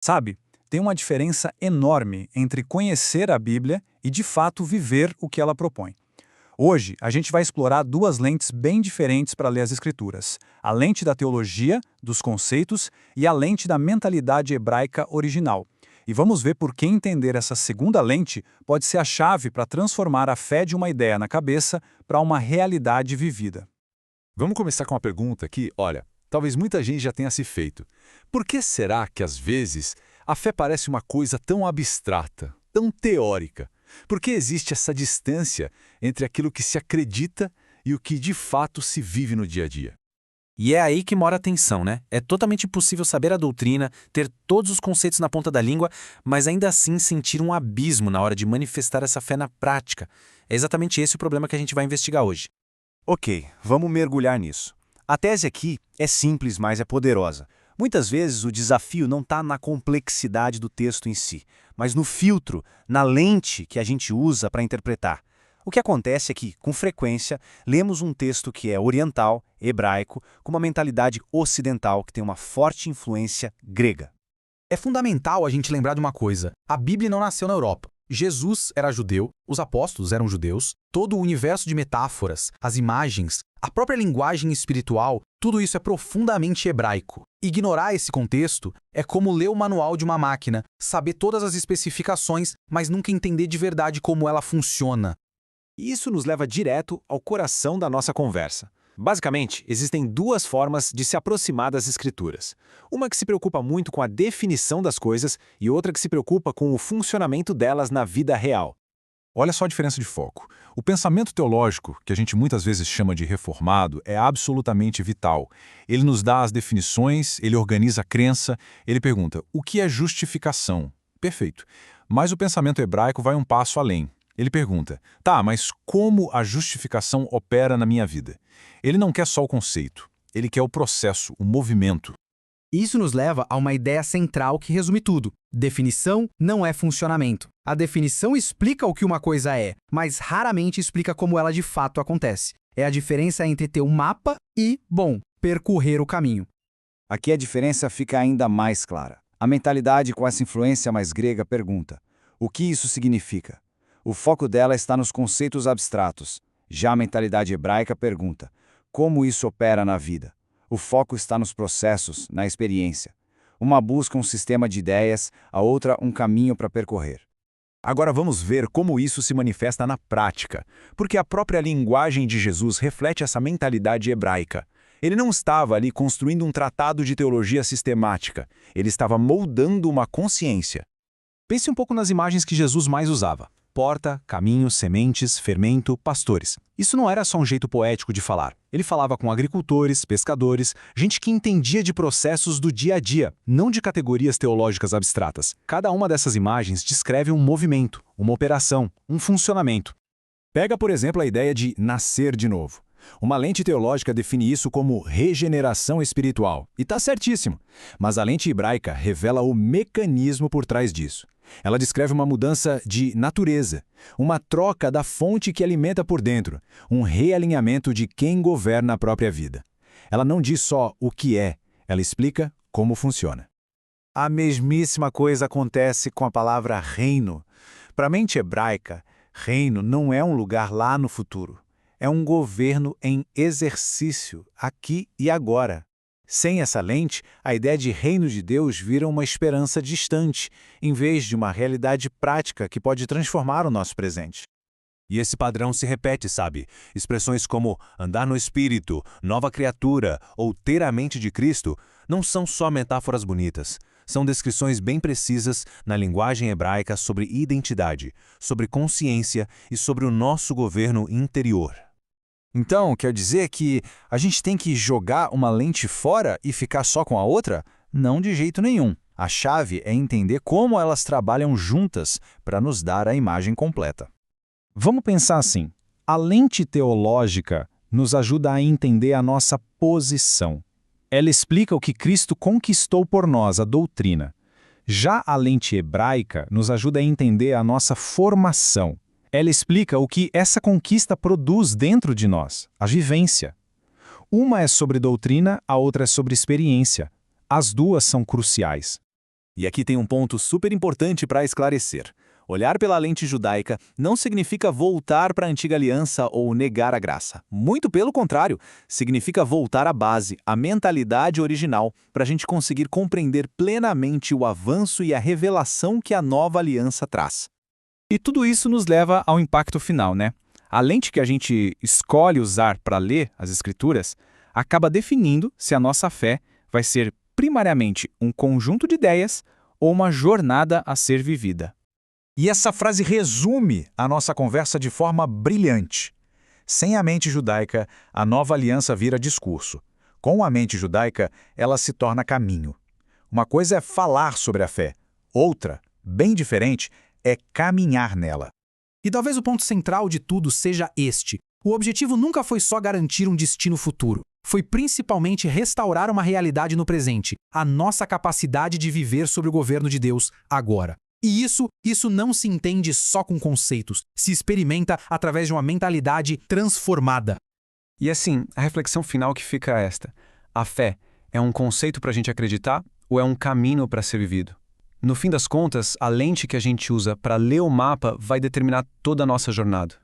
Sabe, tem uma diferença enorme entre conhecer a Bíblia e, de fato, viver o que ela propõe. Hoje, a gente vai explorar duas lentes bem diferentes para ler as Escrituras: a lente da teologia, dos conceitos, e a lente da mentalidade hebraica original. E vamos ver por que entender essa segunda lente pode ser a chave para transformar a fé de uma ideia na cabeça para uma realidade vivida. Vamos começar com uma pergunta que, olha, talvez muita gente já tenha se feito. Por que será que, às vezes, a fé parece uma coisa tão abstrata, tão teórica? Por que existe essa distância entre aquilo que se acredita e o que de fato se vive no dia a dia? E é aí que mora a tensão, né? É totalmente impossível saber a doutrina, ter todos os conceitos na ponta da língua, mas ainda assim sentir um abismo na hora de manifestar essa fé na prática. É exatamente esse o problema que a gente vai investigar hoje. Ok, vamos mergulhar nisso. A tese aqui é simples, mas é poderosa. Muitas vezes o desafio não está na complexidade do texto em si, mas no filtro, na lente que a gente usa para interpretar. O que acontece é que, com frequência, lemos um texto que é oriental, hebraico, com uma mentalidade ocidental que tem uma forte influência grega. É fundamental a gente lembrar de uma coisa: a Bíblia não nasceu na Europa. Jesus era judeu, os apóstolos eram judeus, todo o universo de metáforas, as imagens, a própria linguagem espiritual, tudo isso é profundamente hebraico. Ignorar esse contexto é como ler o manual de uma máquina, saber todas as especificações, mas nunca entender de verdade como ela funciona. E isso nos leva direto ao coração da nossa conversa. Basicamente, existem duas formas de se aproximar das Escrituras. Uma que se preocupa muito com a definição das coisas e outra que se preocupa com o funcionamento delas na vida real. Olha só a diferença de foco. O pensamento teológico, que a gente muitas vezes chama de reformado, é absolutamente vital. Ele nos dá as definições, ele organiza a crença, ele pergunta: o que é justificação? Perfeito. Mas o pensamento hebraico vai um passo além. Ele pergunta: tá, mas como a justificação opera na minha vida? Ele não quer só o conceito, ele quer o processo, o movimento. Isso nos leva a uma ideia central que resume tudo. Definição não é funcionamento. A definição explica o que uma coisa é, mas raramente explica como ela de fato acontece. É a diferença entre ter um mapa e, bom, percorrer o caminho. Aqui a diferença fica ainda mais clara. A mentalidade com essa influência mais grega pergunta: o que isso significa? O foco dela está nos conceitos abstratos. Já a mentalidade hebraica pergunta: como isso opera na vida? O foco está nos processos, na experiência. Uma busca um sistema de ideias, a outra um caminho para percorrer. Agora vamos ver como isso se manifesta na prática, porque a própria linguagem de Jesus reflete essa mentalidade hebraica. Ele não estava ali construindo um tratado de teologia sistemática, ele estava moldando uma consciência. Pense um pouco nas imagens que Jesus mais usava: porta, caminho, sementes, fermento, pastores. Isso não era só um jeito poético de falar. Ele falava com agricultores, pescadores, gente que entendia de processos do dia a dia, não de categorias teológicas abstratas. Cada uma dessas imagens descreve um movimento, uma operação, um funcionamento. Pega, por exemplo, a ideia de nascer de novo. Uma lente teológica define isso como regeneração espiritual. E está certíssimo. Mas a lente hebraica revela o mecanismo por trás disso. Ela descreve uma mudança de natureza, uma troca da fonte que alimenta por dentro, um realinhamento de quem governa a própria vida. Ela não diz só o que é, ela explica como funciona. A mesmíssima coisa acontece com a palavra reino. Para a mente hebraica, reino não é um lugar lá no futuro. É um governo em exercício, aqui e agora. Sem essa lente, a ideia de reino de Deus vira uma esperança distante, em vez de uma realidade prática que pode transformar o nosso presente. E esse padrão se repete, sabe? Expressões como andar no Espírito, nova criatura ou ter a mente de Cristo não são só metáforas bonitas. São descrições bem precisas na linguagem hebraica sobre identidade, sobre consciência e sobre o nosso governo interior. Então, quer dizer que a gente tem que jogar uma lente fora e ficar só com a outra? Não de jeito nenhum. A chave é entender como elas trabalham juntas para nos dar a imagem completa. Vamos pensar assim: a lente teológica nos ajuda a entender a nossa posição. Ela explica o que Cristo conquistou por nós, a doutrina. Já a lente hebraica nos ajuda a entender a nossa formação. Ela explica o que essa conquista produz dentro de nós, a vivência. Uma é sobre doutrina, a outra é sobre experiência. As duas são cruciais. E aqui tem um ponto super importante para esclarecer. Olhar pela lente judaica não significa voltar para a antiga aliança ou negar a graça. Muito pelo contrário, significa voltar à base, à mentalidade original, para a gente conseguir compreender plenamente o avanço e a revelação que a nova aliança traz. E tudo isso nos leva ao impacto final, né? A lente que a gente escolhe usar para ler as Escrituras acaba definindo se a nossa fé vai ser primariamente um conjunto de ideias ou uma jornada a ser vivida. E essa frase resume a nossa conversa de forma brilhante. Sem a mente judaica, a nova aliança vira discurso. Com a mente judaica, ela se torna caminho. Uma coisa é falar sobre a fé, outra, bem diferente, é caminhar nela. E talvez o ponto central de tudo seja este. O objetivo nunca foi só garantir um destino futuro. Foi principalmente restaurar uma realidade no presente, a nossa capacidade de viver sob o governo de Deus agora. E isso não se entende só com conceitos, se experimenta através de uma mentalidade transformada. E assim, a reflexão final que fica é esta. A fé é um conceito para a gente acreditar ou é um caminho para ser vivido? No fim das contas, a lente que a gente usa para ler o mapa vai determinar toda a nossa jornada.